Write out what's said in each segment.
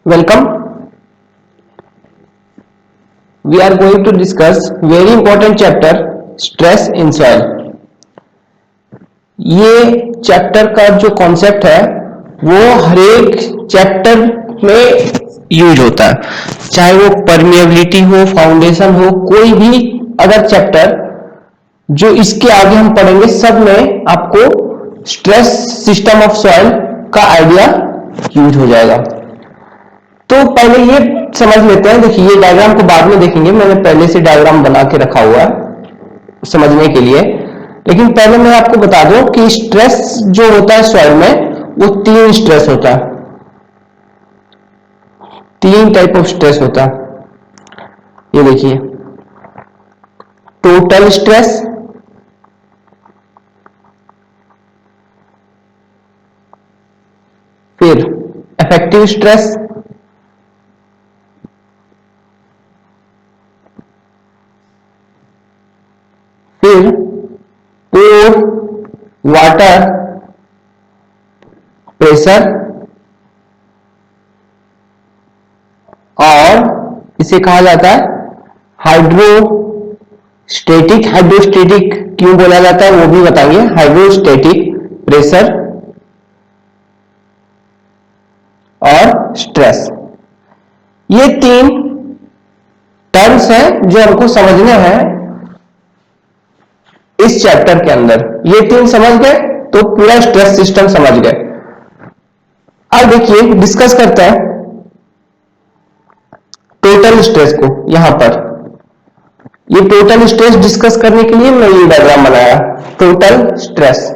Welcome. We are going to discuss very important chapter stress in soil. ये chapter का जो concept है वो हर एक चैप्टर में यूज होता है, चाहे वो परमिएबिलिटी हो, फाउंडेशन हो, कोई भी अदर चैप्टर जो इसके आगे हम पढ़ेंगे सब में आपको स्ट्रेस सिस्टम ऑफ सॉइल का आइडिया यूज हो जाएगा। तो पहले ये समझ लेते हैं। देखिए, ये डायग्राम को बाद में देखेंगे, मैंने पहले से डायग्राम बना के रखा हुआ है समझने के लिए, लेकिन पहले मैं आपको बता दूं कि स्ट्रेस जो होता है सॉइल में वो तीन स्ट्रेस होता है, तीन टाइप ऑफ स्ट्रेस होता है। ये देखिए, टोटल स्ट्रेस, फिर इफेक्टिव स्ट्रेस, फिर पोर वाटर प्रेशर, और इसे कहा जाता है हाइड्रोस्टेटिक। हाइड्रोस्टेटिक क्यों बोला जाता है वो भी बताएंगे। हाइड्रोस्टेटिक प्रेशर और स्ट्रेस, ये तीन टर्म्स हैं जो हमको समझने हैं इस चैप्टर के अंदर। ये तीन समझ गए तो पूरा स्ट्रेस सिस्टम समझ गए। अब देखिए, डिस्कस करते हैं टोटल स्ट्रेस को। यहां पर ये टोटल स्ट्रेस डिस्कस करने के लिए मैं ये डायग्राम बनाया, टोटल स्ट्रेस।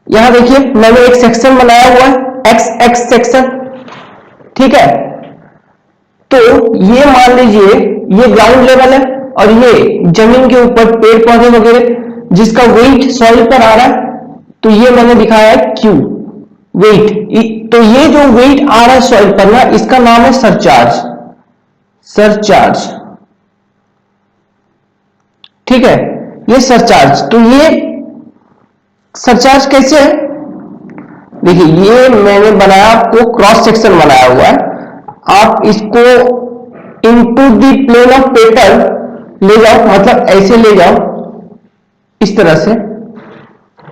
यहां देखिए, मैंने एक सेक्शन बनाया हुआ है, एक्स एक्स सेक्शन, ठीक है। तो ये मान लीजिए ये ग्राउंड लेवल है और ये जमीन के ऊपर पेड़ पौधे वगैरह जिसका वेट सॉइल पर आ रहा है, तो ये मैंने दिखाया है क्यू वेट। तो ये जो वेट आ रहा है सॉइल पर ना, इसका नाम है सरचार्ज। सरचार्ज, ठीक है, ये सरचार्ज। तो ये सरचार्ज कैसे है? देखिए, ये मैंने बनाया, आपको क्रॉस सेक्शन बनाया हुआ है। आप इसको into the plane of paper ले जाओ, मतलब ऐसे ले जाओ, इस तरह से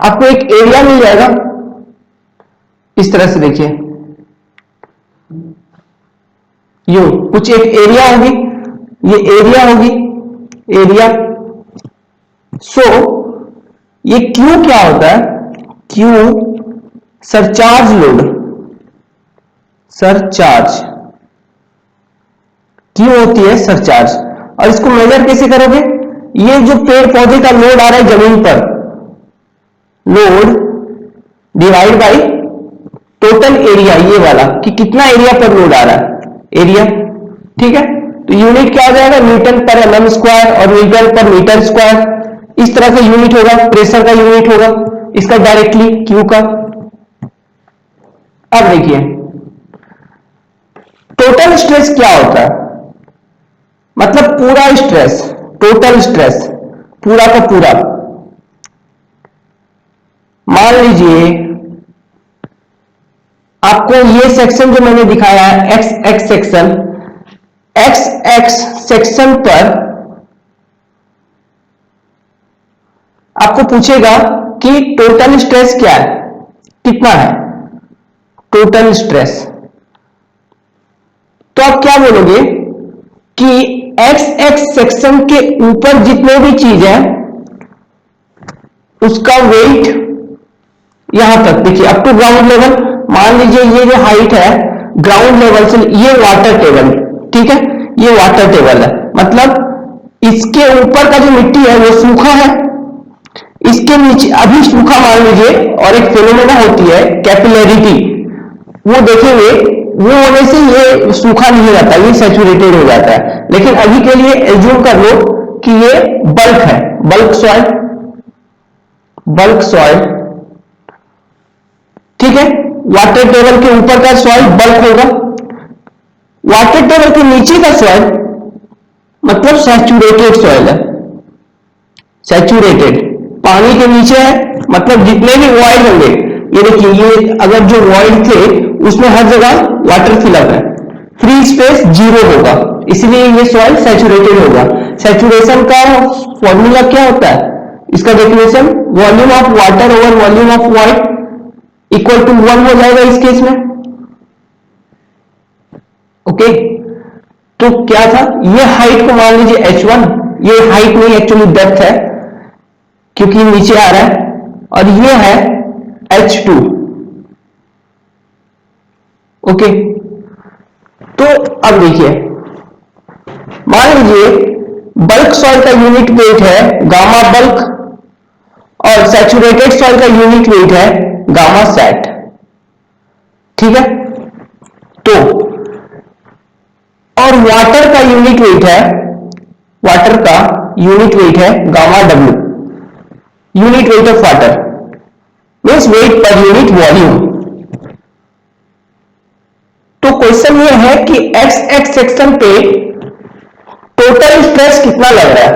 आपको एक एरिया मिल जाएगा। इस तरह से देखिए, यू कुछ एक एरिया होगी, ये एरिया होगी, एरिया। सो ये क्यू क्या होता है? क्यू सरचार्ज लोड, सरचार्ज क्यों होती है सरचार्ज। और इसको मेजर कैसे करोगे? ये जो पेड़ पौधे का लोड आ रहा है जमीन पर, load divide by total area, ये वाला कि कितना एरिया पर लोड आ रहा है, एरिया, ठीक है। तो यूनिट क्या हो जाएगा? न्यूटन पर एमएम स्क्वायर और मीटर पर मीटर स्क्वायर, इस तरह से यूनिट होगा। प्रेशर का यूनिट होगा इसका डायरेक्टली क्यू का। अब देखिए, टोटल स्ट्रेस क्या होता है? मतलब पूरा स्ट्रेस, टोटल स्ट्रेस पूरा का पूरा। मान लीजिए आपको ये सेक्शन जो मैंने दिखाया है x X section, x X section पर आपको पूछेगा कि टोटल स्ट्रेस क्या है, कितना है टोटल स्ट्रेस। तो आप क्या बोलोगे कि एक्स एक्स सेक्शन के ऊपर जितने भी चीज है उसका वेट यहां तक, देखिए अप टू ग्राउंड लेवल। मान लीजिए ये जो हाइट है ग्राउंड लेवल से, ये वाटर टेबल, ठीक है, ये वाटर टेबल है, मतलब इसके ऊपर का जो मिट्टी है वो सूखा है, इसके नीचे अभी सूखा मान लीजिए। और एक फेनोमेना होती है कैपिलरिटी, वो देखेंगे, वो होने से ये सूखा नहीं रहता, ये सैचुरेटेड हो जाता है। लेकिन अभी के लिए एज्यूम कर लो कि ये बल्क है, बल्क सॉइल, बल्क सॉइल, ठीक है। वाटर टेबल के ऊपर का सॉइल बल्क होगा, वाटर टेबल के नीचे का सॉइल मतलब सैचुरेटेड सॉइल है। सैचुरेटेड पानी के नीचे है, मतलब जितने भी ऑयल होंगे ये देखिए, ये अगर जो वॉइड थे उसमें हर जगह वाटर फिलअप है, फ्री स्पेस जीरो होगा, इसलिए ये सॉइल सैचुरेटेड होगा। सैचुरेशन का फॉर्मूला क्या होता है, इसका definition volume of water over volume of void equal to 1 हो जाएगा इस केस में। ओके, तो क्या था, ये हाइट को मान लीजिए h1, ये हाइट नहीं एक्चुअली डेप्थ है क्योंकि नीचे आ रहा है, और ये है h2। ओके, तो अब देखिए, मान लीजिए बल्क सॉइल का यूनिट वेट है गामा बल्क, और सैचुरेटेड सॉइल का यूनिट वेट है गामा सैट। ठीक है, तो और वाटर का यूनिट वेट है, वाटर का यूनिट वेट है gamma W, unit weight of water means weight per unit volume. तो क्वेश्चन ये है कि एक्स एक्स सेक्शन पे टोटल स्ट्रेस कितना लग रहा है,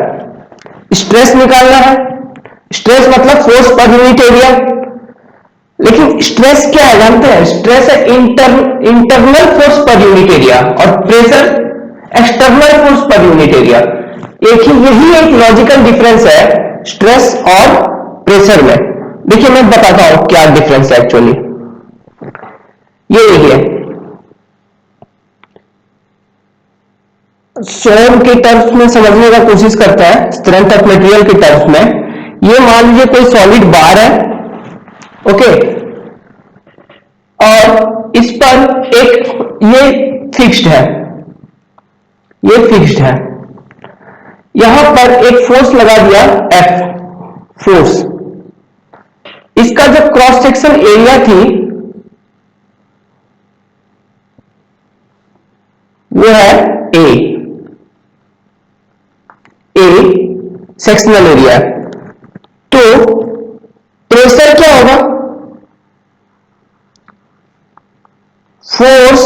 स्ट्रेस निकालना है। स्ट्रेस मतलब फोर्स पर यूनिट एरिया, लेकिन स्ट्रेस क्या है जानते हैं, स्ट्रेस है internal force per unit area, और pressure external force per unit area. यही एक लॉजिकल डिफरेंस है स्ट्रेस और प्रेशर में। देखिए मैं बताता हूं क्या डिफरेंस है एक्चुअली। ये देखिए, सोम के टर्म्स में समझने का कोशिश करता है, स्ट्रेंथ ऑफ मटेरियल के टर्म्स में। ये मान लीजिए कोई सॉलिड बार है, ओके, और इस पर एक ये फिक्स्ड है, ये फिक्स्ड है, यहां पर एक फोर्स लगा दिया F फोर्स, इसका जो क्रॉस सेक्शन एरिया थी वो है ए सेक्शनल एरिया। तो प्रेशर क्या होगा, फोर्स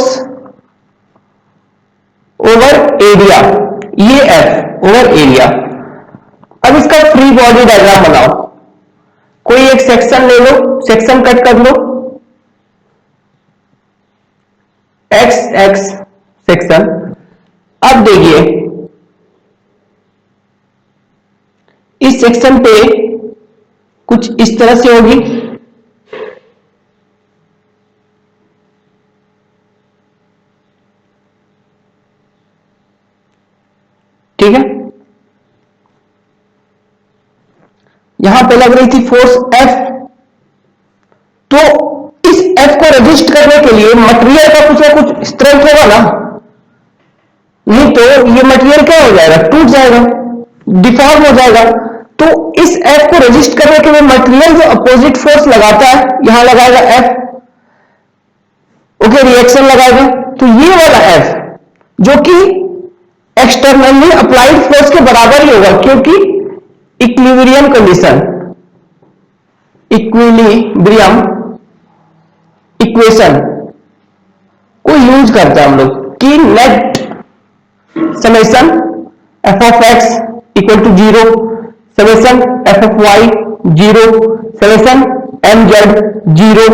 ओवर एरिया, ये F ओवर एरिया। अब इसका फ्री बॉडी डायग्राम बनाओ, कोई एक सेक्शन ले लो, सेक्शन कट कर लो, एक्स एक्स सेक्शन। अब देखिए इस सेक्शन पे कुछ इस तरह से होगी, ठीक है, यहां पे लग रही थी फोर्स F। तो इस F को रजिस्ट करने के लिए मटेरियल का कुछ ना कुछ स्ट्रेंथ होगा ना, नहीं तो ये मटेरियल क्या हो जाएगा, टूट जाएगा, डिफॉर्म हो जाएगा। तो इस F को रजिस्ट करने के लिए मटेरियल जो अपोजिट फोर्स लगाता है, यहां लगाएगा F, ओके, रिएक्शन लगाएगा, तो ये वाला F जो कि एक्सटर्नली अप्लाइड फोर्स के बराबर ही होगा, क्योंकि इक्विलिब्रियम कंडीशन, इक्विलिब्रियम इक्वेशन को यूज करते हैं हम लोग कि net summation F of X equal to 0, summation F of Y 0, summation M Z 0।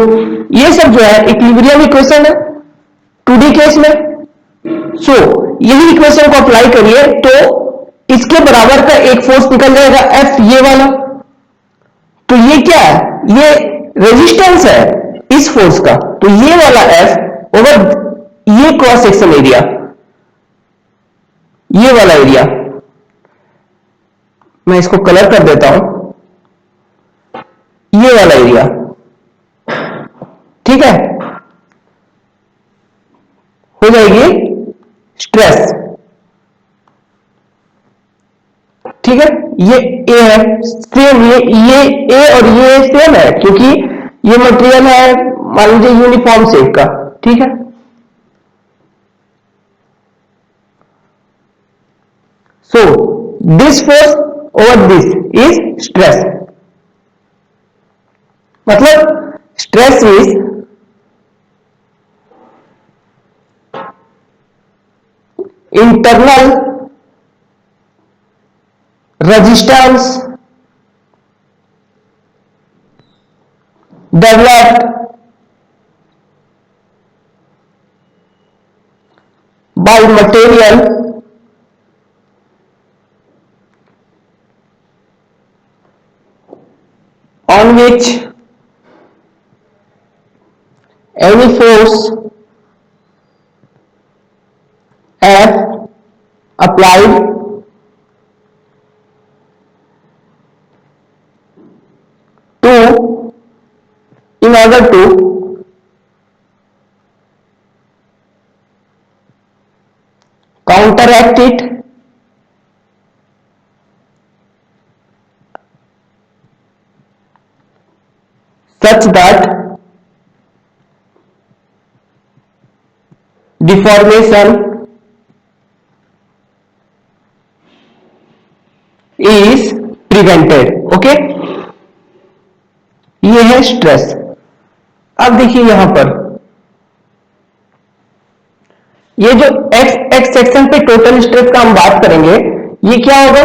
ये सब जो है इक्विलिब्रियम इक्वेशन है 2D केस में। सो यही इक्वेशन को अप्लाई करिए तो इसके बराबर का एक फोर्स निकल जाएगा F, ये वाला। तो ये क्या है, ये रेजिस्टेंस है इस फोर्स का, तो ये वाला F ओवर ये क्रॉस सेक्शन एरिया, ये वाला एरिया, मैं इसको कलर कर देता हूं, ये वाला एरिया, ठीक है, हो जाएगी स्ट्रेस, ठीक है। ये ए है, सेम ये ए और ये सेम है क्योंकि ये मटेरियल है मान लीजिए यूनिफॉर्म शेप का, ठीक है। So this force over this is stress, मतलब stress is internal resistance developed by material on which any force F applied to in order to counteract it such that deformation is prevented. Okay, ये है stress. अब देखिए यहां पर ये जो x X section पे टोटल स्ट्रेस का हम बात करेंगे, ये क्या होगा?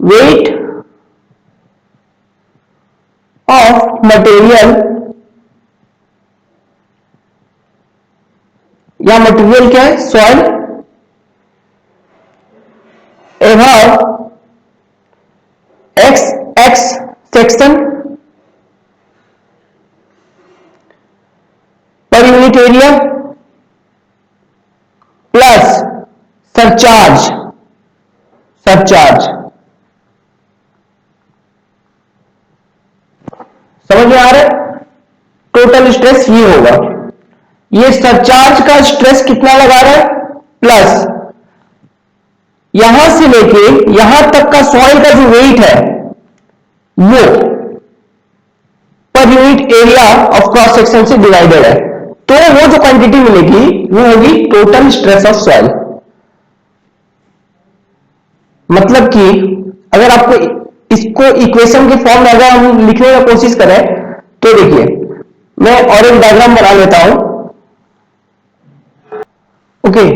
वेट ऑफ मटेरियल या मटेरियल क्या है? Soil above X X section पर unit area plus surcharge surcharge. समझ में आ रहा है? टोटल स्ट्रेस ये होगा। ये सरचार्ज का स्ट्रेस कितना लगा रहा है? प्लस यहां से लेके यहां तक का सॉइल का जो वेट है वो पर unit area of cross section से डिवाइडेड है, तो वो जो क्वांटिटी मिलेगी वो होगी टोटल स्ट्रेस ऑफ सॉइल। मतलब कि अगर आपको इसको इक्वेशन के फॉर्म में अगर हम लिखने की कोशिश करें तो देखिए, मैं और एक डायग्राम बना लेता हूं। ओके,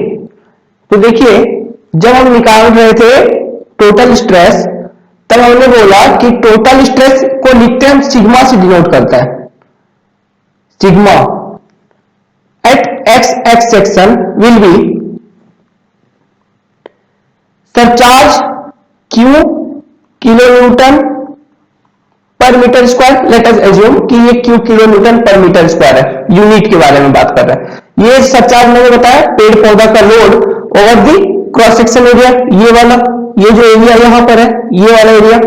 तो देखिए जब हम निकाल रहे थे टोटल स्ट्रेस, तब हमने बोला कि टोटल स्ट्रेस को लिखते हैं हम सिग्मा से डिनोट करता है। Sigma at X X section will be surcharge Q kilo newton per metre square. Let us assume कि ये Q kilo newton per metre square है, यूनिट के बारे में बात कर रहे हैं। ये सरचार्ज मैंने बताया पेड़ पौधा का load over the cross section area, ये वाला, ये जो एरिया यहां पर है ये वाला एरिया,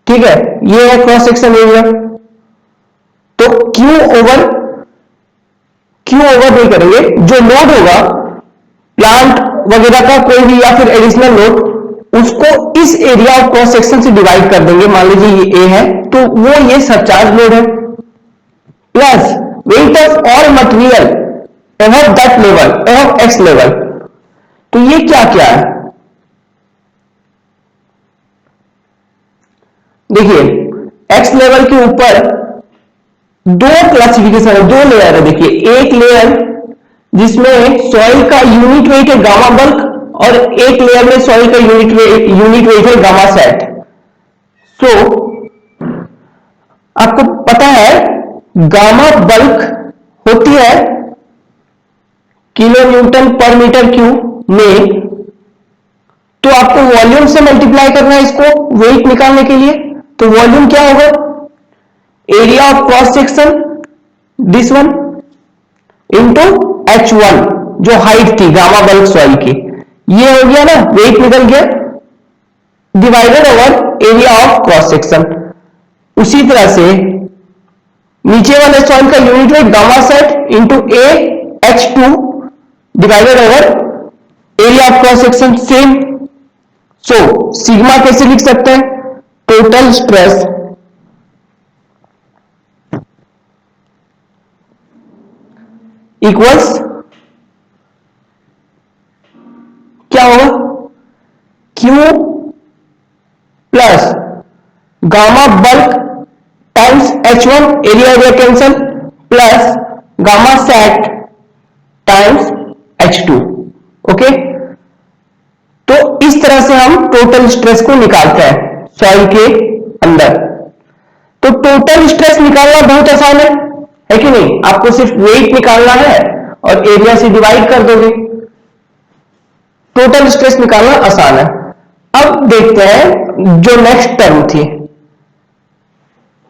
ठीक है, ये है क्रॉस सेक्शन एरिया। तो क्यू ओवर नहीं करेंगे, जो लोड होगा प्लांट वगैरह का कोई भी या फिर एडिशनल लोड, उसको इस एरिया ऑफ क्रॉस सेक्शन से डिवाइड कर देंगे। मान लीजिए ये ए है तो वो ये सरचार्ज लोड है, plus weight of all material above that level above x level. तो ये क्या क्या है? देखिए एक्स लेवल के ऊपर दो क्लासिफिकेशन है, दो लेयर है। देखिए एक लेयर जिसमें सॉइल का यूनिट वेट है गामा बल्क, और एक लेयर में सॉइल का यूनिट वेट है गामा सेट। सो आपको पता है गामा बल्क होती है kilo newton per metre cube में, तो आपको वॉल्यूम से मल्टीप्लाई करना है इसको वेट निकालने के लिए। तो वॉल्यूम क्या होगा? Area of cross section this one into H1 जो हाइट थी गामा बल्क सॉइल की, ये हो गया ना, वेट निकल गया, divided over area of cross section. उसी तरह से नीचे वाले सॉइल का unit wait gamma sat into H2 divided over area of cross section same. So sigma कैसे लिख सकते हैं? टोटल स्ट्रेस इक्वल्स क्या होगा? Q plus gamma bulk times H1 area area cancel plus gamma sat times H2। Okay, तो इस तरह से हम टोटल स्ट्रेस को निकालते हैं सॉइल के अंदर। तो टोटल स्ट्रेस निकालना बहुत आसान है कि नहीं? आपको सिर्फ वेट निकालना है और एरिया से डिवाइड कर दोगे, टोटल स्ट्रेस निकालना आसान है। अब देखते हैं जो नेक्स्ट टर्म थी,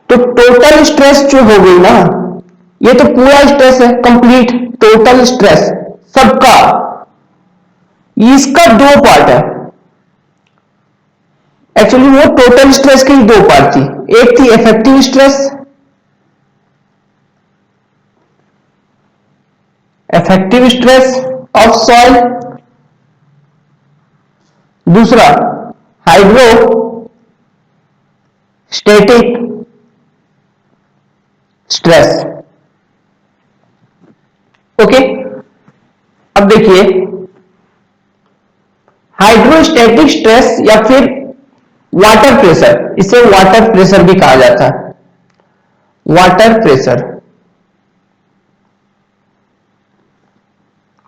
तो टोटल स्ट्रेस जो हो गई ना, ये तो पूरा स्ट्रेस है, कंप्लीट टोटल स्ट्रेस सबका, इसका दो पार्ट है। एक्चुअली वो टोटल स्ट्रेस की दो पार्ट थी, एक थी effective stress, effective stress of soil, दूसरा हाइड्रोस्टैटिक स्ट्रेस। ओके, अब देखिए हाइड्रोस्टैटिक स्ट्रेस या फिर वाटर प्रेशर, इसे वाटर प्रेशर भी कहा जाता है, वाटर प्रेशर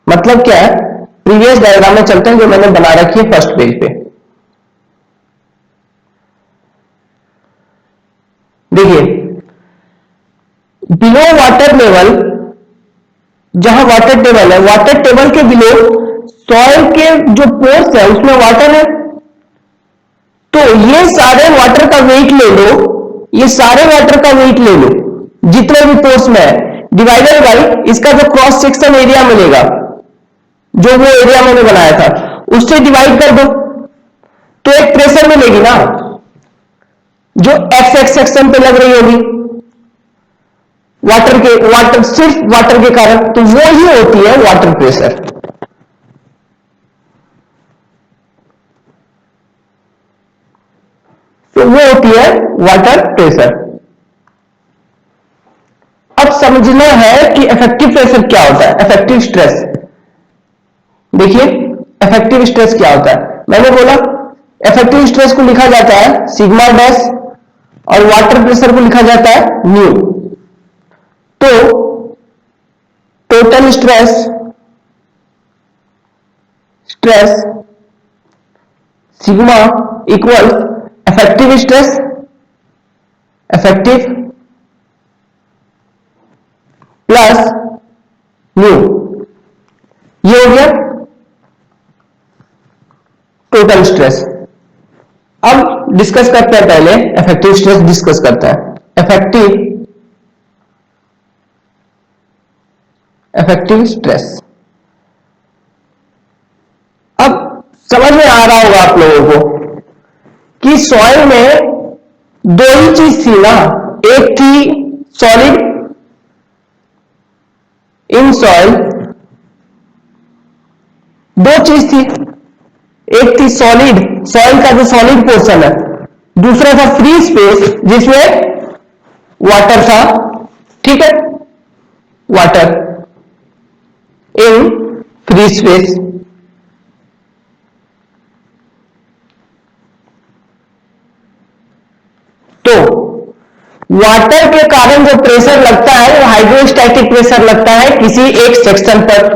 मतलब क्या है? प्रीवियस डायग्राम में चलते हैं जो मैंने बना रखी है फर्स्ट पेज पे। देखिए बिलो वाटर लेवल, जहां वाटर टेबल है, वाटर टेबल के बिलो सॉइल के जो पोर्स है उसमें वाटर है, तो ये सारे वाटर का वेट ले लो, ये सारे वाटर का वेट ले लो जितने भी पोर्स में है, डिवाइडेड बाई इसका जो क्रॉस सेक्शन एरिया मिलेगा, जो वो एरिया मैंने बनाया था उससे डिवाइड कर दो, तो एक प्रेशर मिलेगी ना, जो एक्स एक्स सेक्शन पे लग रही होगी वाटर सिर्फ वाटर के कारण, तो वो ही होती है वाटर प्रेशर। तो वो होती है वाटर प्रेशर। अब समझना है कि इफेक्टिव प्रेशर क्या होता है, इफेक्टिव स्ट्रेस। देखिए इफेक्टिव स्ट्रेस क्या होता है, मैंने बोला इफेक्टिव स्ट्रेस को लिखा जाता है सिग्मा डैश और वाटर प्रेशर को लिखा जाता है न्यू। तो total stress sigma equal effective stress, effective plus new, ये हो गया टोटल स्ट्रेस। अब डिस्कस करते हैं, पहले इफेक्टिव स्ट्रेस डिस्कस करते हैं। इफेक्टिव स्ट्रेस, अब समझ में आ रहा होगा आप लोगों को कि सॉइल में दो ही चीज थी ना, एक थी सॉलिड इन सॉइल, दो चीज थी, एक थी सॉलिड, सॉइल का जो सॉलिड पोर्शन है, दूसरा था फ्री स्पेस जिसमें वाटर था, ठीक है, वाटर इन फ्री स्पेस। तो वाटर के कारण जो प्रेशर लगता है वो हाइड्रोस्टैटिक प्रेशर लगता है किसी एक सेक्शन पर।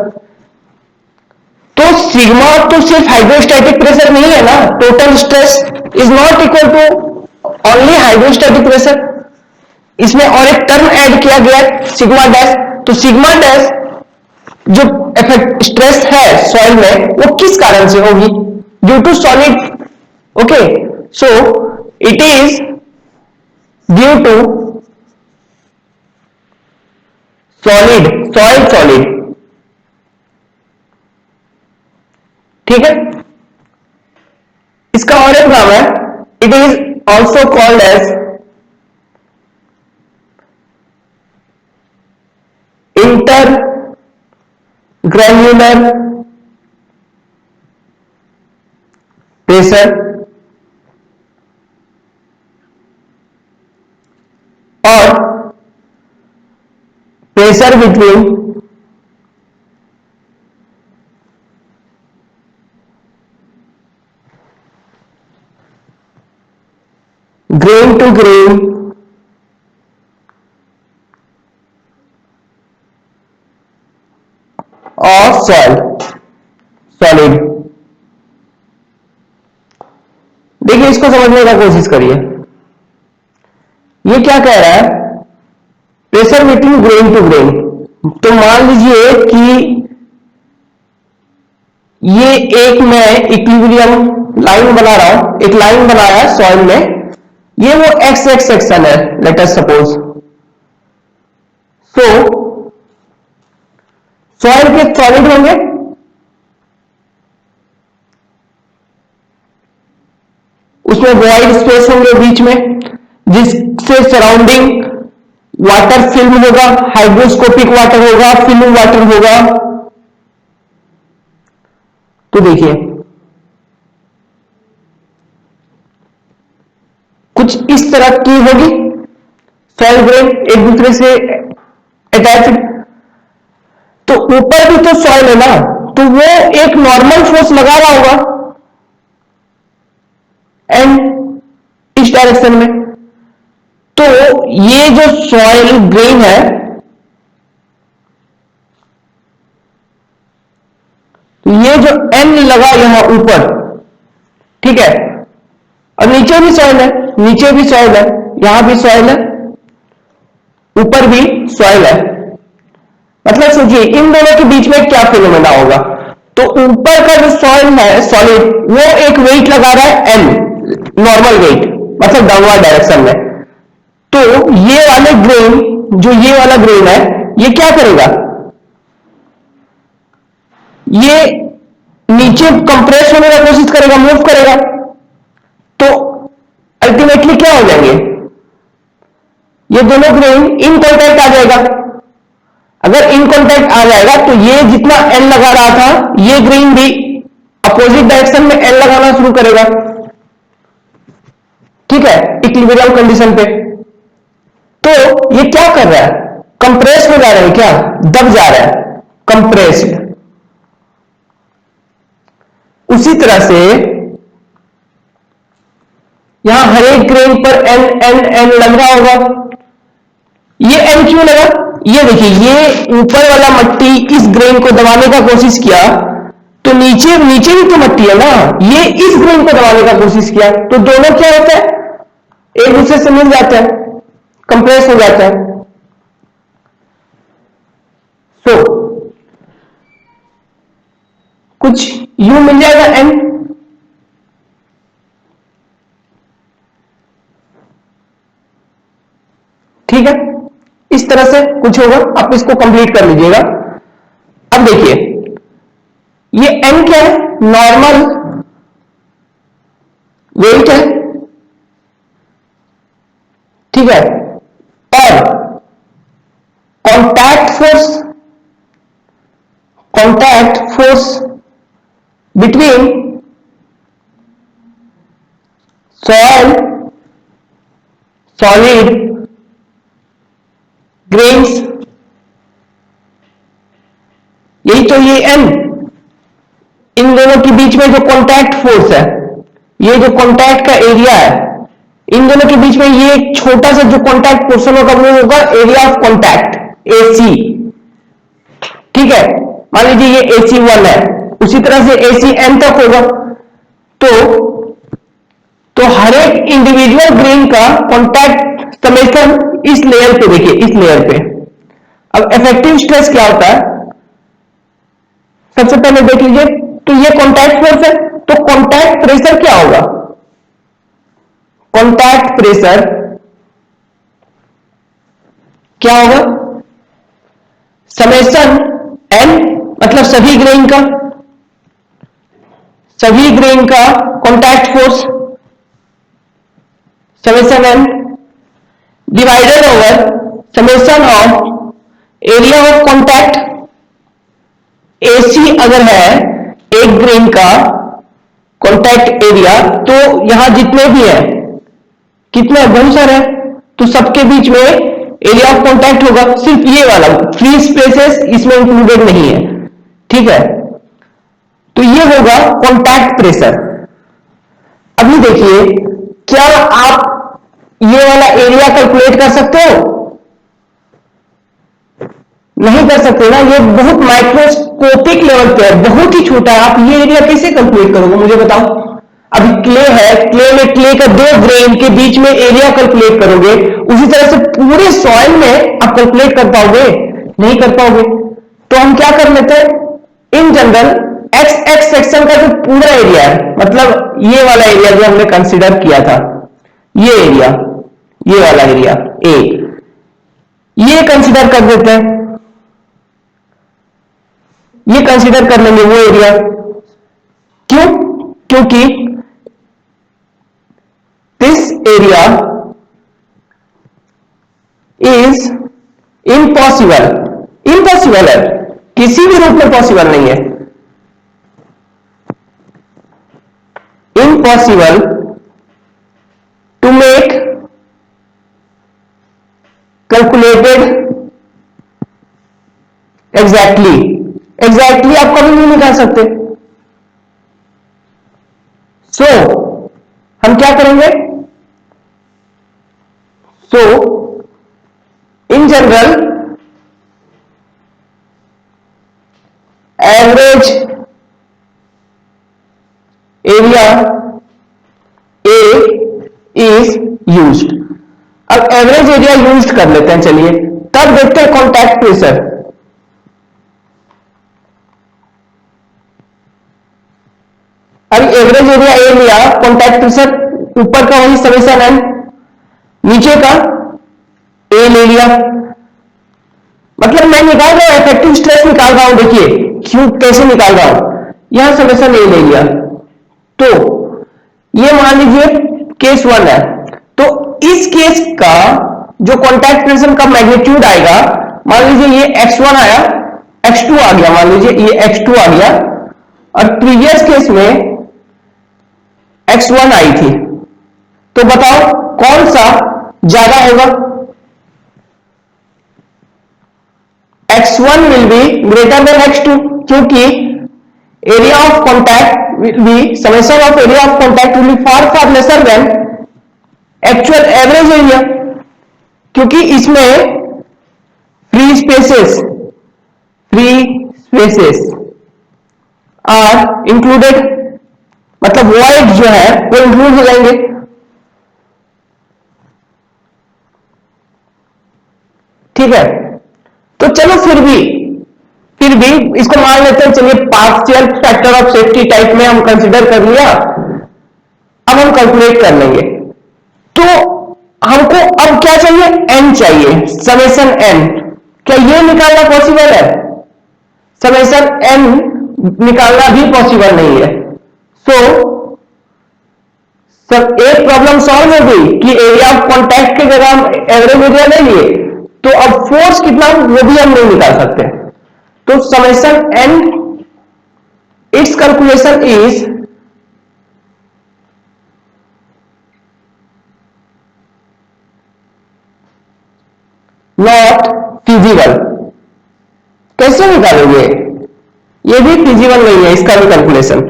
तो सिग्मा तो सिर्फ हाइड्रोस्टैटिक प्रेशर नहीं है ना, total stress is not equal to only hydrostatic pressure, इसमें और एक टर्म ऐड किया गया सिग्मा डैश। तो सिग्मा डैश जो इफेक्ट स्ट्रेस है सॉइल में वो किस कारण से होगी? Due to solid. Okay, so it is due to solid, soil solid, ठीक है। इसका और एक नाम है, it is also called as intergranular pressure और pressure between grain to grain of soil solid. देखिए इसको समझने का कोशिश करिए, ये क्या कह रहा है, pressure between grain to grain. तो मान लीजिए कि ये एक मैं इक्विलिब्रियम लाइन बना रहा हूं, एक लाइन बनाया सॉइल में, ये वो एक्स एक्स सेक्शन है, लेट अस सपोज। सो सॉइल के सॉलिड होंगे, उसमें वॉइड स्पेस होंगे बीच में, जिससे सराउंडिंग वाटर फिल्म होगा, हाइड्रोस्कोपिक वाटर होगा, फिल्म वाटर होगा। तो देखिए कुछ इस तरह की होगी सॉइल ग्रेन एक दूसरे से अटैच्ड। तो ऊपर भी तो सॉइल है ना, तो वो एक नॉर्मल फोर्स लगा रहा होगा एंड इस डायरेक्शन में। तो ये जो सॉइल ग्रेन है, ये जो एन लगा यहां ऊपर, ठीक है, और नीचे भी सॉइल है, नीचे भी सॉइल है, यहां भी सॉइल है, ऊपर भी सॉइल है। मतलब सोचिए इन दोनों के बीच में क्या फिनोमेना होगा। तो ऊपर का जो सॉइल है सॉलिड, वो एक वेट लगा रहा है एन, नॉर्मल वेट, मतलब डाउनवर्ड डायरेक्शन में। तो ये वाले ग्रेन, जो ये वाला ग्रेन है, ये क्या करेगा, ये नीचे कंप्रेस होने का कोशिश करेगा, मूव करेगा। तो अल्टीमेटली क्या हो जाएंगे, ये दोनों ग्रेन इन कॉन्टैक्ट आ जाएगा। अगर इन कॉन्टैक्ट आ जाएगा तो ये जितना एन लगा रहा था, ये ग्रेन भी अपोजिट डायरेक्शन में एन लगाना शुरू करेगा, ठीक है, इक्विलिब्रियम कंडीशन पे। तो ये क्या कर रहा है, कंप्रेस हो जा रहा है, क्या दब जा रहा है, कंप्रेस्ड। उसी तरह से यहां हर एक ग्रेन पर एन एन एन लग रहा होगा। ये एन क्यों लगा, ये देखिए, ये ऊपर वाला मट्टी इस ग्रेन को दबाने का कोशिश किया, तो नीचे नीचे भी तो मट्टी है ना, ये इस ग्रेन को दबाने का कोशिश किया, तो दोनों क्या होता है, एक दूसरे से मिल जाता है, कंप्रेस हो जाता है। सो कुछ यू मिल जाएगा एन, ठीक है, इस तरह से कुछ होगा। आप इसको कंप्लीट कर लीजिएगा। अब देखिए ये एन क्या है, नॉर्मल वेट है, ठीक है, और contact force between soil solid grains, यही तो ये एन, इन दोनों के बीच में जो कॉन्टैक्ट फोर्स है, ये जो कॉन्टैक्ट का एरिया है, इन दोनों के बीच में ये छोटा सा जो कॉन्टैक्ट पोर्शन होगा वो होगा एरिया ऑफ कॉन्टैक्ट, AC, ठीक है। मान लीजिए ये AC1 है, उसी तरह से ACN तक होगा। तो हर एक इंडिविजुअल ग्रेन का कॉन्टैक्ट समेशन इस लेयर पे, देखिए इस लेयर पे। अब इफेक्टिव स्ट्रेस क्या होता है, सबसे पहले देख लीजिए, तो ये कॉन्टैक्ट फोर्स है, तो कॉन्टैक्ट प्रेशर क्या होगा, कॉन्टैक्ट प्रेशर क्या होगा, समेशन एन, मतलब सभी ग्रेन का contact force, summation N divided over summation of area of contact. AC अगर है एक ग्रेन का कॉन्टैक्ट एरिया, तो यहां जितने भी है, कितने, बहुत सारे हैं, तो सबके बीच में एरिया ऑफ कॉन्टैक्ट होगा। सिर्फ ये वाला फ्री स्पेसेस इसमें इंक्लूडेड नहीं है, ठीक है। तो ये होगा कॉन्टैक्ट प्रेशर। अभी देखिए, क्या आप ये वाला एरिया कैलकुलेट कर सकते हो, नहीं कर सकते ना, ये बहुत माइक्रोस्कोपिक लेवल पे है, बहुत ही छोटा है। आप ये एरिया कैसे कैलकुलेट करोगे, मुझे बताओ। अभी क्ले है, क्ले में क्ले का दो ग्रेन के बीच में एरिया कैलकुलेट करोगे, उसी तरह से पूरे सॉइल में आप कैलकुलेट कर पाओगे? नहीं कर पाओगे। तो हम क्या कर लेते हैं, in general x X section का जो पूरा एरिया है, मतलब ये वाला एरिया जो हमने कंसीडर किया था, ये एरिया, ये वाला एरिया ए, ये कंसीडर कर देते हैं, ये कंसीडर कर लेंगे वो एरिया। क्यों? क्योंकि this area is impossible, impossible है, किसी भी रूप में पॉसिबल नहीं है, impossible to make calculated exactly, exactly आप कभी नहीं निकाल सकते। सो हम क्या करेंगे, so in general average area A is used. अब एवरेज एरिया यूज्ड कर लेते हैं, चलिए तब देखते हैं कॉन्टैक्ट प्रेशर। अब एवरेज एरिया ए लिया, कॉन्टैक्ट प्रेशर ऊपर का वही समेशन है, नीचे का ए ले लिया, मतलब मैं निकाल रहा हूं, इफेक्टिव स्ट्रेस निकाल रहा हूं। देखिए क्यों, कैसे निकाल रहा हूं, यहां समेशन ए ले लिया, तो ये मान लीजिए केस 1 है, तो इस केस का जो कॉन्टैक्ट प्रेशर का मैग्नीट्यूड आएगा, मान लीजिए ये x1 आया, x2 आ गया, मान लीजिए ये x2 आ गया, और प्रीवियस केस में x1 आई थी, तो बताओ कौन सा ज्यादा होगा? x1 will be greater than x2, क्योंकि area of contact will be, summation of area of contact will be far far lesser than actual average area, क्योंकि इसमें फ्री स्पेसेस आर इंक्लूडेड, मतलब वॉइड जो है वो इंक्लूड हो जाएंगे। ठीक है, तो चलो फिर भी इसको मान लेते हैं, चलिए partial factor of safety type में हम कंसीडर कर लिया। अब हम कैलकुलेट कर लेंगे, तो हमको अब क्या चाहिए, n चाहिए, समेशन n। क्या ये निकालना पॉसिबल है? समेशन n निकालना भी पॉसिबल नहीं है। सो सब एक प्रॉब्लम सॉल्व हो गई कि एरिया ऑफ कॉन्टैक्ट की जगह हम एवरेज एरिया ले लिए, तो अब फोर्स कितना वो भी हम नहीं निकाल सकते। तो summation n, it's calculation is not feasible. कैसे निकालोगे, ये भी फिजिबल नहीं है इसका भी कैलकुलेशन।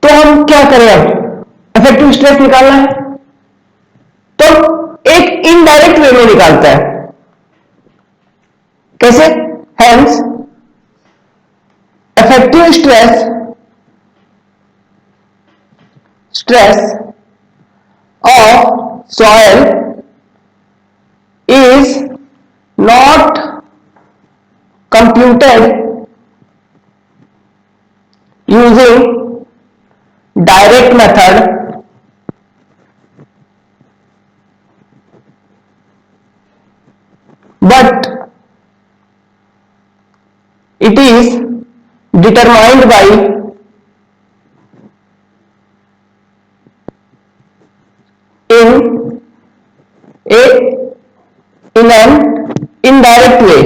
तो हम क्या करें, अब इफेक्टिव स्ट्रेस निकालना है, तो एक इनडायरेक्ट वे में निकालता है। कैसे? Hence effective stress of soil is not computed using direct method, but it is determined by in an indirect way।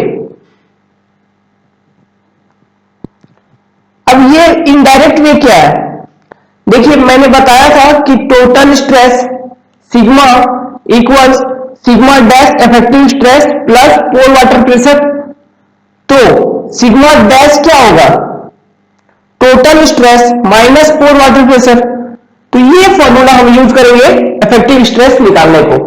अब ये इनडायरेक्ट वे क्या है? देखिए मैंने बताया था कि total stress sigma equals sigma dash effective stress plus pore water pressure. तो सिग्मा डैश क्या होगा? Total stress minus pore water pressure. तो ये फॉर्मूला हम यूज करेंगे इफेक्टिव स्ट्रेस निकालने को।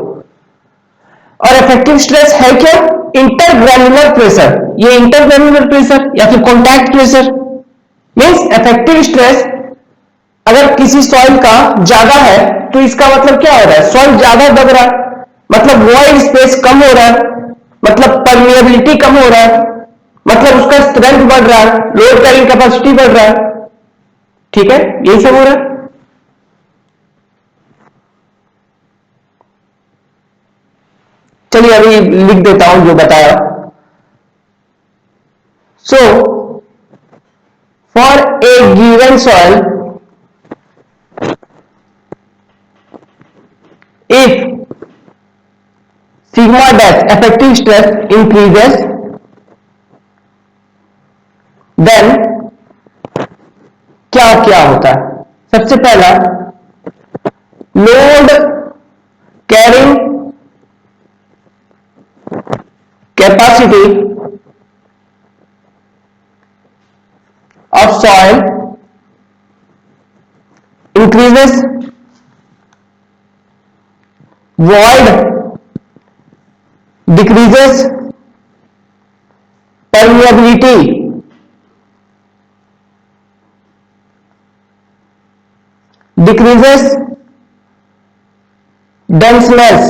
और इफेक्टिव स्ट्रेस है क्या? Intergranular pressure. ये इंटरग्रेनुलर प्रेशर या फिर contact pressure means effective stress अगर किसी सॉइल का ज्यादा है तो इसका मतलब क्या हो रहा है, सॉइल ज्यादा दब रहा है, मतलब वॉइड स्पेस कम हो रहा है, मतलब परमिएबिलिटी कम हो रहा है, मतलब उसका स्ट्रेंथ बढ़ रहा है, लोड कैरिंग कैपेसिटी बढ़ रहा है। ठीक है, यही सब हो रहा है। चलिए अभी लिख देता हूं जो बताया। So for a given soil, if sigma dash effective stress increases, then क्या क्या होता है। सबसे पहला, load carrying capacity of soil increases, void decreases, permeability decreases, denseness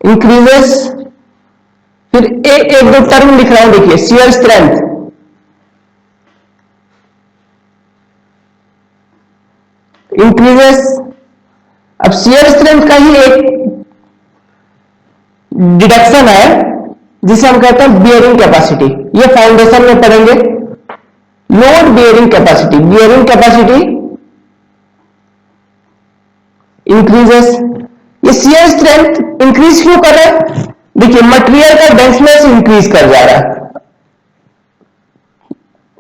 increases। फिर एक दो टर्म लिख रहा हूं, देखिए, शियर स्ट्रेंथ इंक्रीजेस। अब शियर स्ट्रेंथ का ही एक डिडक्शन है जिसे हम कहते हैं बियरिंग कैपेसिटी, ये फाउंडेशन में पढ़ेंगे। Load bearing capacity, bearing capacity increases. ये शियर स्ट्रेंथ इंक्रीज क्यों कर रहा है, देखिए मटेरियल का डेंसनेस इंक्रीज कर जा रहा है।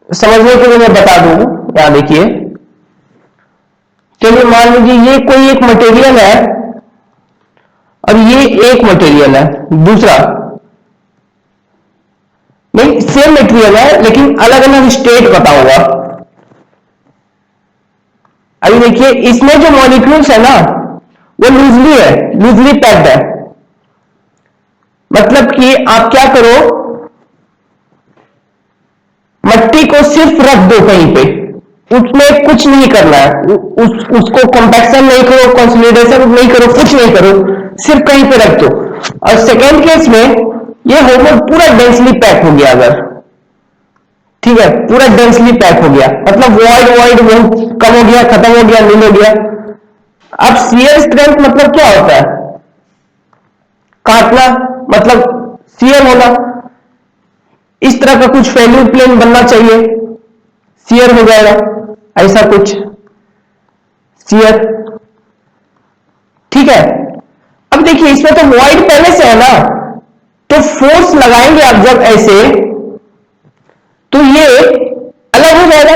समझने के लिए मैं बता दूं, यहां देखिए, चलिए मान लीजिए ये कोई एक मटेरियल है और ये एक मटेरियल है, दूसरा नहीं, सेम मटेरियल है लेकिन अलग अलग स्टेट पता होगा। अभी देखिए इसमें जो मॉलिक्यूल्स है ना वो लूजली है, लूजली पैक्ड है। मतलब कि आप क्या करो, मट्टी को सिर्फ रख दो कहीं पे, उसमें कुछ नहीं करना है, उसको कॉम्पैक्शन नहीं करो, कंसोलिडेशन नहीं करो, कुछ नहीं करो, सिर्फ कहीं पे रख दो। और सेकेंड केस में ये होमो पूरा डेंसली पैक हो गया, अगर ठीक है पूरा डेंसली पैक हो गया, मतलब वॉइड वॉइड बहुत कम हो गया, खत्म हो गया, नील हो गया। अब शियर स्ट्रेंथ मतलब क्या होता है, काटना, मतलब शियर होना। इस तरह का कुछ फेल्यूर प्लेन बनना चाहिए, शियर हो जाएगा, ऐसा कुछ शियर। ठीक है, अब देखिए इसमें तो वॉइड पहले से है ना, तो फोर्स लगाएंगे आप जब ऐसे, तो ये अलग हो जाएगा,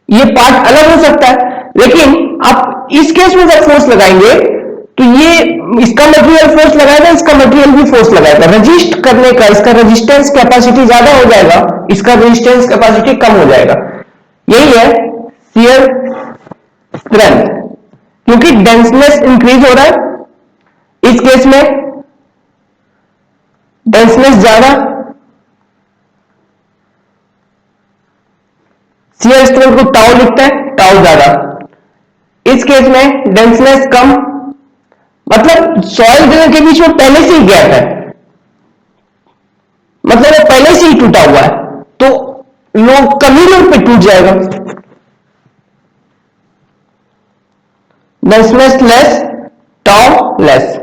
ये पार्ट अलग हो सकता है। लेकिन आप इस केस में जब फोर्स लगाएंगे तो ये इसका मटेरियल फोर्स लगाएगा, इसका मटेरियल भी फोर्स लगाएगा, रजिस्ट करने का इसका रेजिस्टेंस कैपेसिटी ज्यादा हो जाएगा, इसका रेजिस्टेंस कैपेसिटी कम हो जाएगा। यही है शियर स्ट्रेंथ, क्योंकि डेंसनेस इंक्रीज हो रहा है, इस केस में डेंसनेस ज्यादा, शियर स्ट्रेंथ को टाउ लिखता है, टाउ ज्यादा। इस केस में डेंसनेस कम, मतलब सॉइल दोनों के बीच में पहले से ही गैप है, मतलब वो पहले से ही टूटा हुआ है, तो लोग कम ही लोग पे टूट जाएगा। डेंसनेस लेस, टाउ लेस।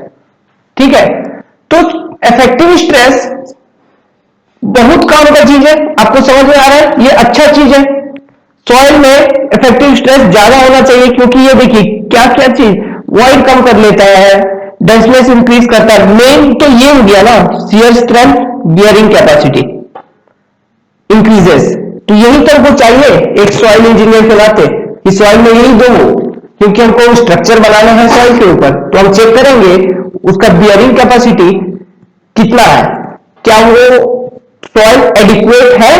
ठीक है, तो इफेक्टिव स्ट्रेस बहुत काम का चीज है, आपको समझ में आ रहा है, ये अच्छा चीज है। सॉइल में इफेक्टिव स्ट्रेस ज्यादा होना चाहिए, क्योंकि ये देखिए क्या क्या चीज, वॉइड कम कर लेता है, डेंसनेस इंक्रीज करता है, मेन तो ये हो गया ना, shear strength bearing capacity increases. तो यही तो हमको चाहिए एक सॉइल इंजीनियर के नाते, कि सॉइल में यही दो हो, क्योंकि हमको स्ट्रक्चर बनाना है सॉइल के ऊपर, तो हम चेक करेंगे उसका बियरिंग कैपेसिटी कितना है, क्या वो सॉइल एडिक्वेट है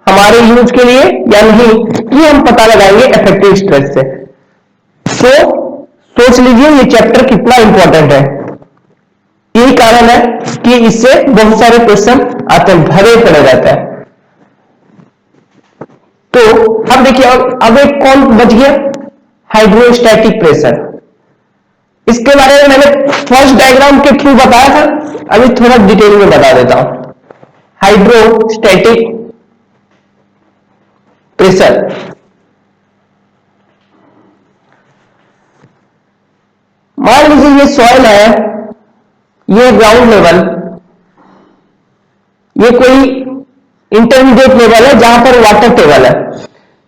हमारे यूज के लिए या नहीं, ये हम पता लगाएंगे इफेक्टिव स्ट्रेस से। तो सोच लीजिए ये चैप्टर कितना इंपॉर्टेंट है। यही कारण है कि इससे बहुत सारे क्वेश्चन आते हैं, भरे पड़े रहता है। तो अब देखिए, अब एक कौन बच गया, हाइड्रोस्टैटिक प्रेशर। इसके बारे में मैंने फर्स्ट डायग्राम के थ्रू बताया था, अभी थोड़ा डिटेल में बता देता हूं। हाइड्रोस्टैटिक प्रेशर, मान लीजिए ये सॉइल है, ये ग्राउंड लेवल, ये कोई इंटरमीडिएट लेवल है जहां पर वाटर टेबल है,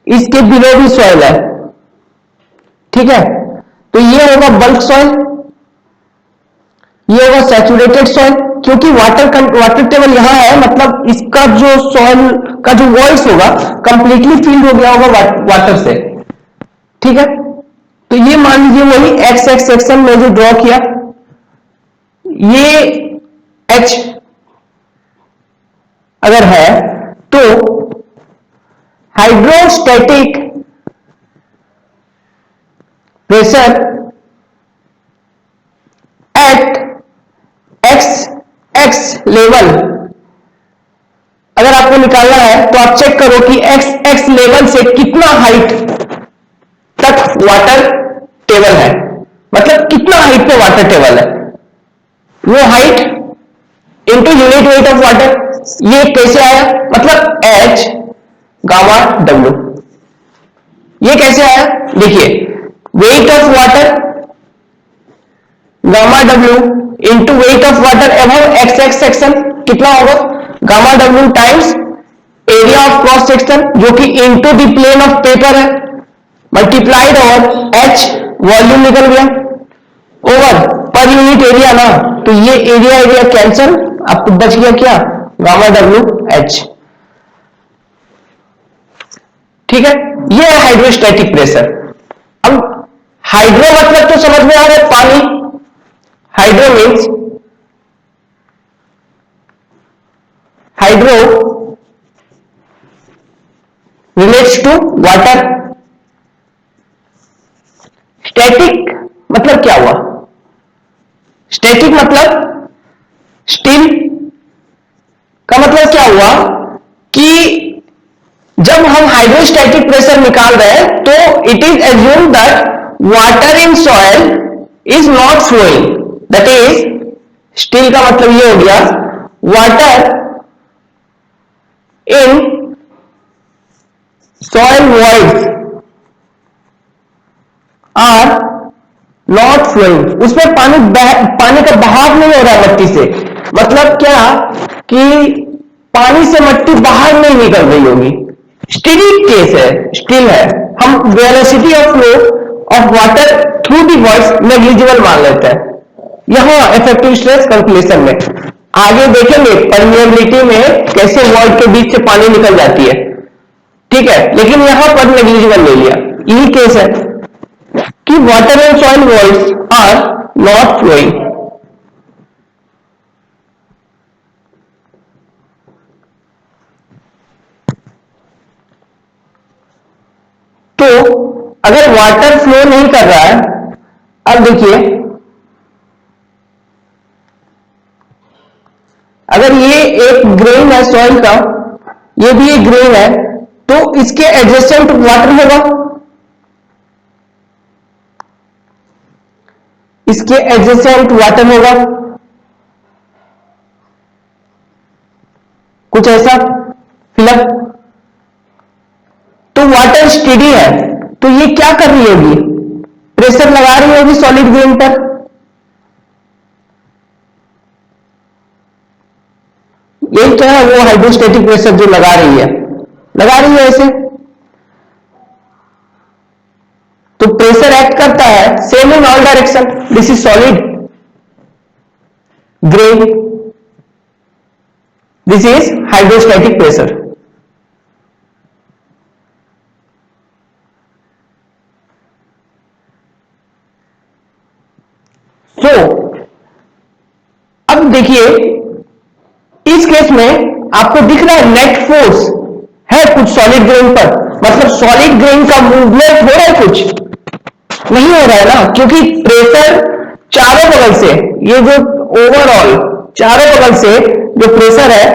इसके बिलो भी सॉइल है, ठीक है। तो ये होगा बल्क सॉइल, ये होगा सैचुरेटेड सॉइल, क्योंकि वाटर टेबल यहां है, मतलब इसका जो सॉइल का जो वॉइस होगा कंप्लीटली फिल्ड हो गया होगा वाटर से, ठीक है। तो ये मान लीजिए वही एक्स एक्स सेक्शन में जो ड्रॉ किया, ये एच अगर है तो hydrostatic pressure at X x level, अगर आपको निकालना है तो आप चेक करो कि एक्स एक्स लेवल से कितना हाइट तक वाटर टेबल है, मतलब कितना हाइट पे वाटर टेबल है, वो height into unit weight of water. ये कैसे आया, मतलब एच गामा डब्ल्यू, ये कैसे आया, देखिए weight of water gamma W into weight of water above X X section, कितना होगा gamma W times area of cross section, जो कि into the plane of paper है, मल्टीप्लाइड और एच वॉल्यूम निकल गया ओवर पर यूनिट एरिया ना, तो ये एरिया एरिया कैंसल, आपको बच गया क्या, गामा डब्ल्यू एच, ठीक है। ये है हाइड्रोस्टैटिक प्रेशर। अब हाइड्रो मतलब तो समझ में आ रहा है, पानी, hydro means hydro relates to water, static मतलब क्या हुआ, स्टैटिक मतलब स्टिल का मतलब क्या हुआ कि जब हम हाइड्रोस्टैटिक प्रेशर निकाल रहे हैं तो it is assume that water in soil is not flowing, that is still का मतलब ये हो गया water in soil voids are not flowing, उसमें पानी का बहाव नहीं हो रहा है मट्टी से, मतलब क्या कि पानी से मट्टी बाहर नहीं निकल रही होगी, स्टिली केस है, स्टिल है, हम velocity of flow of water through the voice negligible मान लेते हैं यहां इफेक्टिव स्ट्रेस कैलकुलेशन में। आगे देखेंगे परमिएबिलिटी में कैसे वॉइड के बीच से पानी निकल जाती है, ठीक है, लेकिन यहां पर नेग्लिजिबल ले लिया, यही केस है कि water and soil voids are not flowing. तो अगर वाटर फ्लो नहीं कर रहा है, अब देखिए अगर ये एक ग्रेन है सॉइल का, ये भी एक ग्रेन है, तो इसके एडजेसेंट वाटर होगा, इसके एडजेसेंट वाटर होगा, कुछ ऐसा फिलअप, तो वाटर स्टेडी है, तो ये क्या कर रही होगी, प्रेशर लगा रही होगी सॉलिड ग्रेन पर, यही तो है वो हाइड्रोस्टैटिक प्रेशर जो लगा रही है ऐसे, तो प्रेशर एक्ट करता है same in all direction, this is solid grain, this is hydrostatic pressure. So अब देखिए इस केस में आपको दिख रहा है नेट फोर्स है कुछ सॉलिड ग्रेन पर, मतलब सॉलिड ग्रेन का मूवमेंट हो रहा है, कुछ नहीं हो रहा है ना, क्योंकि प्रेशर चारों बगल से, ये जो ओवरऑल चारों बगल से जो प्रेशर है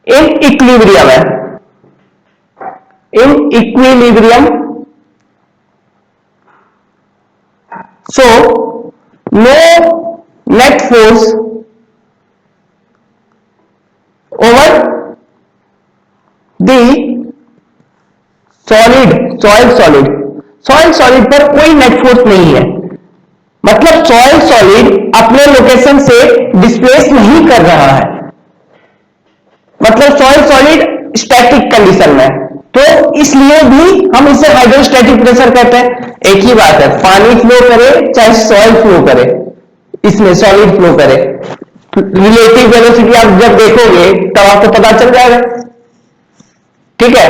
इन इक्विलिब्रियम है, in equilibrium. So no net force over the soil solid पर कोई नेट फोर्स नहीं है, मतलब सॉइल सॉलिड अपने लोकेशन से डिस्प्लेस नहीं कर रहा है, मतलब सॉइल सॉलिड स्टैटिक कंडीशन में, तो इसलिए भी हम इसे हाइड्रोस्टैटिक प्रेशर कहते हैं। एक ही बात है, पानी फ्लो करे चाहे सॉइल फ्लो करे, इसमें सॉलिड फ्लो करे, रिलेटिव वेलोसिटी आप जब देखोगे तब आपको पता चल जाएगा, ठीक है।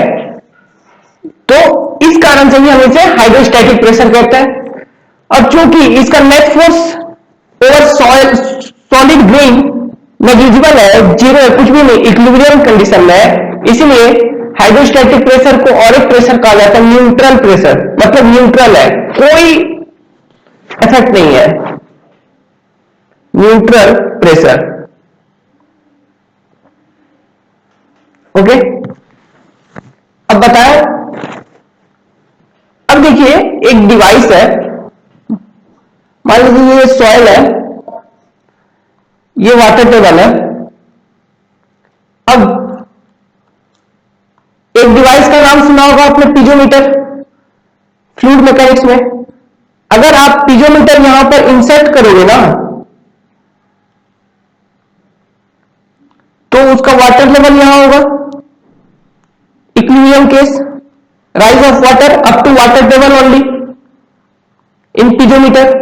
तो इस कारण से भी हम इसे हाइड्रोस्टैटिक प्रेशर कहते हैं। और चूंकि इसका net force over solid grain negligible है, जीरो है, कुछ भी नहीं, इक्विलिब्रियम कंडीशन में है, इसलिए हाइड्रोस्टैटिक प्रेशर को और एक प्रेशर कहा जाता है न्यूट्रल प्रेशर, मतलब न्यूट्रल है, कोई इफेक्ट नहीं है, न्यूट्रल प्रेशर। ओके, अब बताएं, अब देखिए एक डिवाइस है, मान लीजिए ये सॉइल है, ये वाटर टेबल है। अब एक डिवाइस का नाम सुना होगा आपने, पीजोमीटर, फ्लूइड मैकेनिक्स में। अगर आप पीजोमीटर यहां पर इंसर्ट करोगे ना, तो उसका वाटर लेवल यहां होगा, equilibrium case, rise of water up to water table only in piezometer.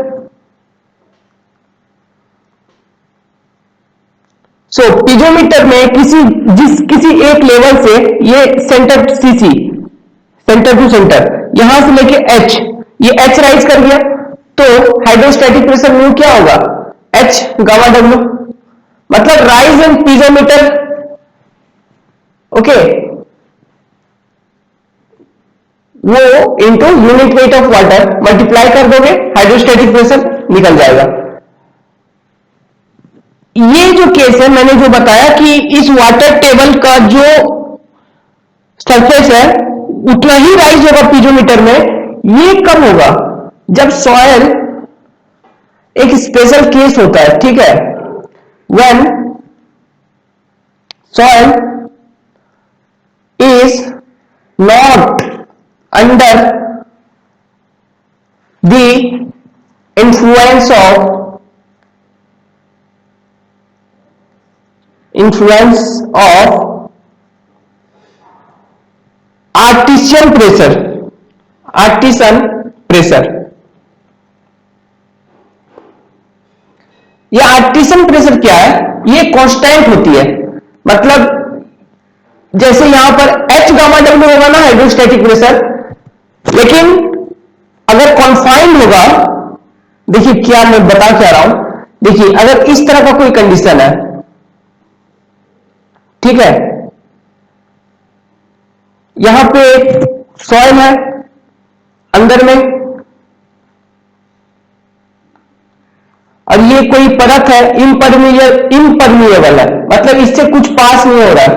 So piezometer में किसी एक लेवल से, ये centre CC, centre to centre, यहां से लेके एच, ये एच राइज कर गया, तो हाइड्रोस्टैटिक प्रेशर म्यू क्या होगा, एच गामा डब्ल्यू, मतलब राइज इन पीजोमीटर। ओके, वो into unit weight of water multiply कर दोगे, हाइड्रोस्टैटिक प्रेशर निकल जाएगा। ये जो केस है मैंने जो बताया कि इस वाटर टेबल का जो सरफेस है उतना ही राइज होगा पीजोमीटर में, ये कब होगा, जब सॉयल, एक स्पेशल केस होता है, ठीक है, when soil is not under the influence of artisan pressure. ये आर्टिशियन प्रेशर क्या है, ये कांस्टेंट होती है, मतलब जैसे यहां पर H गामा डब्ल्यू होगा ना हाइड्रोस्टैटिक प्रेशर, लेकिन अगर कॉन्फाइंड होगा, देखिए क्या मैं बता क्या रहा हूं, देखिए अगर इस तरह का कोई कंडीशन है, ठीक है, यहां पे सॉइल है अंदर में, और ये कोई परत है इम्परमिएबल है, मतलब इससे कुछ पास नहीं हो रहा है,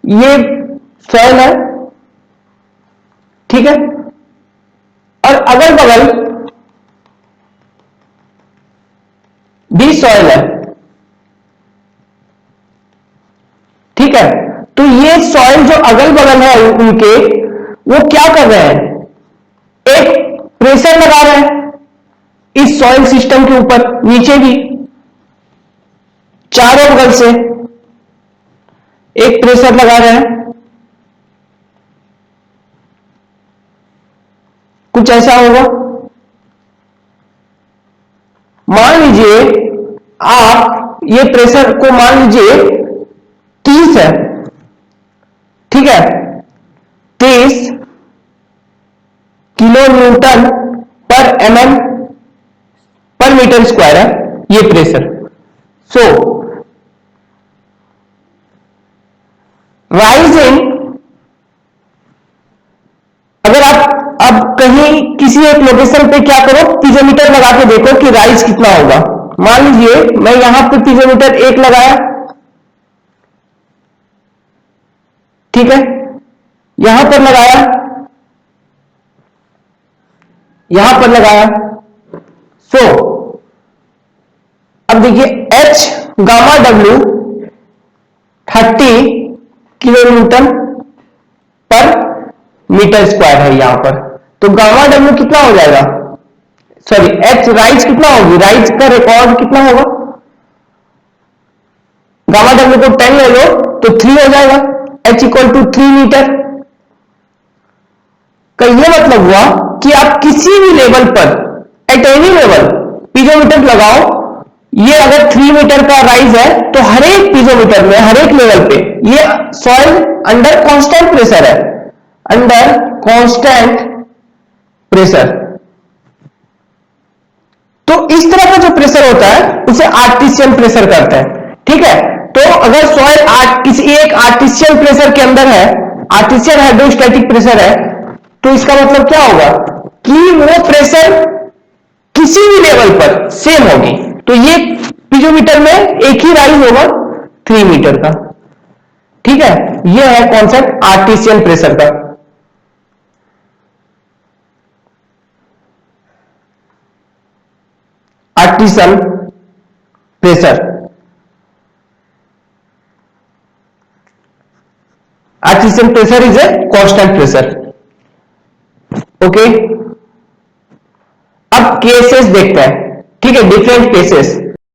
ये सॉइल है, ठीक है, और अगल बगल भी सॉइल है, ठीक है। तो ये सॉइल जो अगल बगल है उनके, वो क्या कर रहे हैं, एक प्रेशर लगा रहे हैं इस सॉइल सिस्टम के ऊपर, नीचे भी चारों बगल से एक प्रेशर लगा रहे हैं, कुछ ऐसा होगा। मान लीजिए आप ये प्रेशर को मान लीजिए 30 है, ठीक है, 30 किलो न्यूटन पर mm पर मीटर स्क्वायर है ये प्रेशर। सो राइजिंग, अगर आप अब कहीं किसी एक लोकेशन पे क्या करो, पीजोमीटर लगा के देखो कि राइज कितना होगा। मान लीजिए मैं यहां पे पीजोमीटर 1 लगाया, ठीक है, यहां पर लगाया, यहां पर लगाया। सो अब देखिए H gamma W 30 kilo newton per metre square है यहां पर। तो गामा W कितना हो जाएगा, सॉरी H राइज कितना होगी, राइज का रिकॉर्ड कितना होगा, गामा W को 10 ले लो तो 3 हो जाएगा, H इक्वल टू 3 मीटर। का यह मतलब हुआ कि आप किसी भी लेवल पर, एट एनी लेवल पीजोमीटर लगाओ, ये अगर 3 मीटर का राइज है तो हर एक पीजोमीटर में, हर एक लेवल पे ये सॉइल अंडर कांस्टेंट प्रेशर है, अंडर कांस्टेंट प्रेशर। तो इस तरह का जो प्रेशर होता है उसे आर्टिशियल प्रेशर कहते हैं, ठीक है। तो अगर सॉइल किसी एक आर्टिशियल प्रेशर के अंदर है, आर्टिशियल हाइड्रोस्टैटिक प्रेशर है, तो इसका मतलब क्या होगा कि वो प्रेशर किसी भी लेवल पर सेम होगी। तो ये पीजोमीटर में एक ही राइज होगा 3 मीटर का, ठीक है। ये है कॉन्सेप्ट आर्टिशियल प्रेशर का। Artesian pressure, artesian pressure is a constant pressure, okay. अब केसेस देखते हैं, ठीक है, डिफरेंट केसेस।